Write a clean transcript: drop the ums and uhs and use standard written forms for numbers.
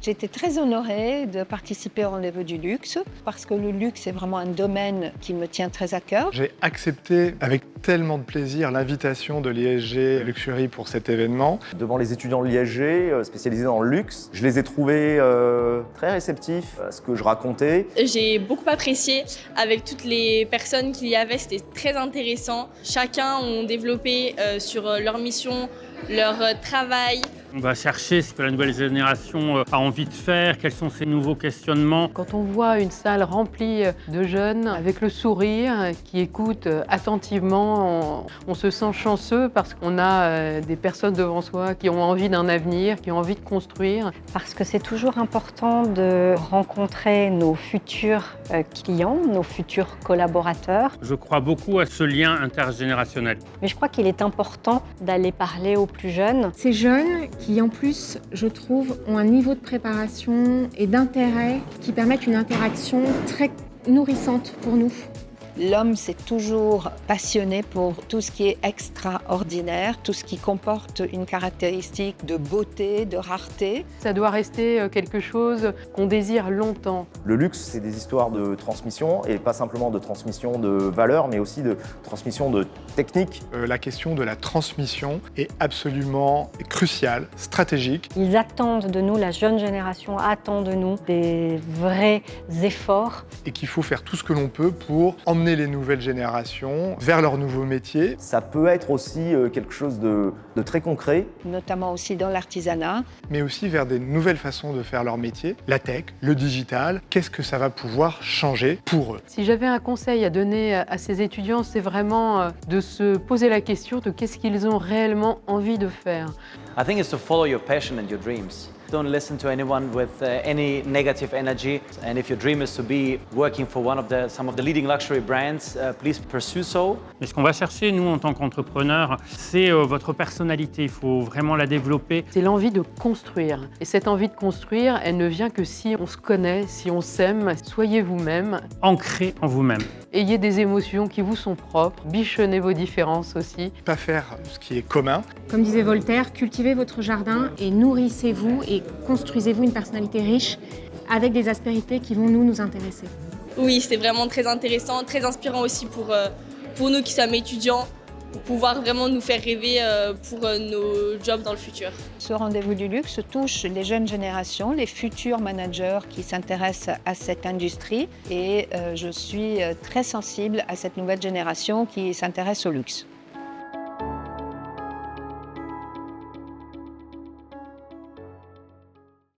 J'étais très honorée de participer au Rendez-vous du luxe parce que le luxe est vraiment un domaine qui me tient très à cœur. J'ai accepté avec tellement de plaisir l'invitation de l'ISG Luxury pour cet événement. Devant les étudiants de l'ISG spécialisés dans le luxe, je les ai trouvés très réceptifs à ce que je racontais. J'ai beaucoup apprécié avec toutes les personnes qu'il y avait, c'était très intéressant. Chacun ont développé sur leur mission, leur travail. On va chercher ce que la nouvelle génération a envie de faire, quels sont ses nouveaux questionnements. Quand on voit une salle remplie de jeunes avec le sourire, qui écoutent attentivement, on se sent chanceux parce qu'on a des personnes devant soi qui ont envie d'un avenir, qui ont envie de construire. Parce que c'est toujours important de rencontrer nos futurs clients, nos futurs collaborateurs. Je crois beaucoup à ce lien intergénérationnel. Mais je crois qu'il est important d'aller parler aux plus jeunes. Ces jeunes qui, en plus, je trouve, ont un niveau de préparation et d'intérêt qui permettent une interaction très nourrissante pour nous. L'homme s'est toujours passionné pour tout ce qui est extraordinaire, tout ce qui comporte une caractéristique de beauté, de rareté. Ça doit rester quelque chose qu'on désire longtemps. Le luxe, c'est des histoires de transmission, et pas simplement de transmission de valeurs, mais aussi de transmission de techniques. La question de la transmission est absolument cruciale, stratégique. Ils attendent de nous, la jeune génération attend de nous des vrais efforts. Et qu'il faut faire tout ce que l'on peut pour emmener les nouvelles générations vers leurs nouveaux métiers. Ça peut être aussi quelque chose de très concret. Notamment aussi dans l'artisanat. Mais aussi vers des nouvelles façons de faire leur métier. La tech, le digital, qu'est-ce que ça va pouvoir changer pour eux? Si j'avais un conseil à donner à ces étudiants, c'est vraiment de se poser la question de qu'est-ce qu'ils ont réellement envie de faire. I think it's to follow your passion and your dreams. Don't listen to anyone with any negative energy. And if your dream is to be working for some of the leading luxury brands, please pursue so. Mais ce qu'on va chercher, nous, en tant qu'entrepreneurs, c'est votre personnalité. Il faut vraiment la développer. C'est l'envie de construire. Et cette envie de construire, elle ne vient que si on se connaît, si on s'aime. Soyez vous-même. Ancré en vous-même. Ayez des émotions qui vous sont propres. Bichonnez vos différences aussi. Pas faire ce qui est commun. Comme disait Voltaire, cultivez votre jardin et nourrissez-vous et construisez-vous une personnalité riche avec des aspérités qui vont nous intéresser. Oui, c'était vraiment très intéressant, très inspirant aussi pour nous qui sommes étudiants, pour pouvoir vraiment nous faire rêver pour nos jobs dans le futur. Ce Rendez-vous du luxe touche les jeunes générations, les futurs managers qui s'intéressent à cette industrie et je suis très sensible à cette nouvelle génération qui s'intéresse au luxe.